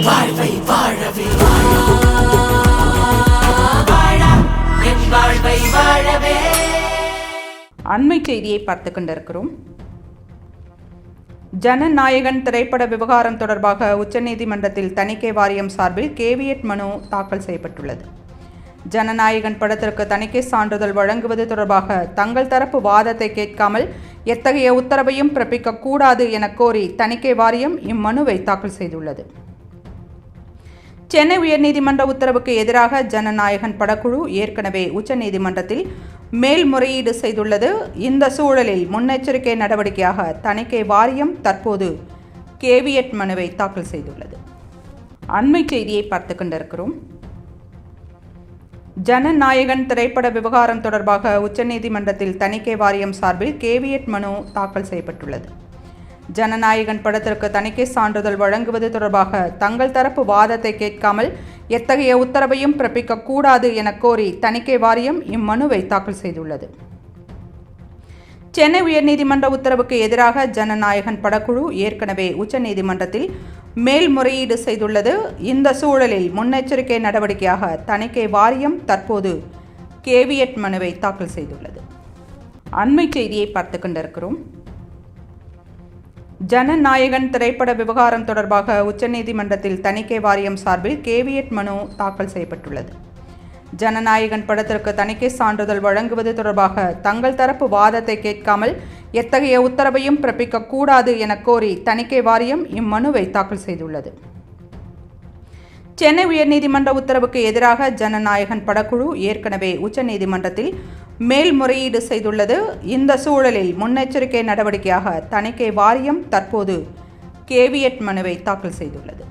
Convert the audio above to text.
வாழ்வை வாழவே வாழா என் வாழ்வை வாழவே. அண்மை செய்தியை பார்த்து கொண்டிருக்கிறோம். ஜனநாயகன் திரைப்பட விவகாரம் தொடர்பாக உச்சநீதிமன்றத்தில் தணிக்கை வாரியம் சார்பில் கேவியட் மனு தாக்கல் செய்யப்பட்டுள்ளது. ஜனநாயகன் படத்திற்கு தணிக்கை சான்றிதழ் வழங்குவது தொடர்பாக தங்கள் தரப்பு வாதத்தை கேட்காமல் எத்தகைய உத்தரவையும் பிறப்பிக்க கூடாது என கோரி தணிக்கை வாரியம் இம்மனுவை தாக்கல் செய்துள்ளது. சென்னை உயர்நீதிமன்ற உத்தரவுக்கு எதிராக ஜனநாயகன் படக்குழு ஏற்கனவே உச்சநீதிமன்றத்தில் மேல்முறையீடு செய்துள்ளது. இந்த சூழலில் முன்னெச்சரிக்கை நடவடிக்கையாக தணிக்கை வாரியம் தற்போது கேவியட் மனுவை தாக்கல் செய்துள்ளது. அண்மை செய்தியை பார்த்து கொண்டிருக்கிறோம். ஜனநாயகன் திரைப்பட விவகாரம் தொடர்பாக உச்சநீதிமன்றத்தில் தணிக்கை வாரியம் சார்பில் கேவியட் மனு தாக்கல் செய்யப்பட்டுள்ளது. ஜனநாயகன் படத்திற்கு தணிக்கை சான்றிதழ் வழங்குவது தொடர்பாக தங்கள் தரப்பு வாதத்தை கேட்காமல் எத்தகைய உத்தரவையும் பிறப்பிக்க கூடாது என கோரி தணிக்கை வாரியம் இம்மனுவை தாக்கல் செய்துள்ளது. சென்னை உயர்நீதிமன்ற உத்தரவுக்கு எதிராக ஜனநாயகன் படக்குழு ஏற்கனவே உச்சநீதிமன்றத்தில் மேல்முறையீடு செய்துள்ளது. இந்த சூழலில் முன்னெச்சரிக்கை நடவடிக்கையாக தணிக்கை வாரியம் தற்போது கேவியட் மனுவை தாக்கல் செய்துள்ளது. அண்மை செய்தியை பார்த்து கொண்டிருக்கிறோம். ஜனநாயகன் திரைப்பட விவகாரம் தொடர்பாக உச்சநீதிமன்றத்தில் தணிக்கை வாரியம் சார்பில் கேவியட் மனு தாக்கல் செய்யப்பட்டுள்ளது. ஜனநாயகன் படத்திற்கு தணிக்கை சான்றிதழ் வழங்குவது தொடர்பாக தங்கள் தரப்பு வாதத்தை கேட்காமல் எத்தகைய உத்தரவையும் பிறப்பிக்க கூடாது என கோரி தணிக்கை வாரியம் இம்மனுவை தாக்கல் செய்துள்ளது. சென்னை உயர்நீதிமன்ற உத்தரவுக்கு எதிராக ஜனநாயகன் படக்குழு ஏற்கனவே உச்சநீதிமன்றத்தில் மேல்முறையீடு செய்துள்ளது. இந்த சூழலில் முன்னெச்சரிக்கை நடவடிக்கையாக தணிக்கை வாரியம் தற்போது கேவியட் மனுவை தாக்கல் செய்துள்ளது.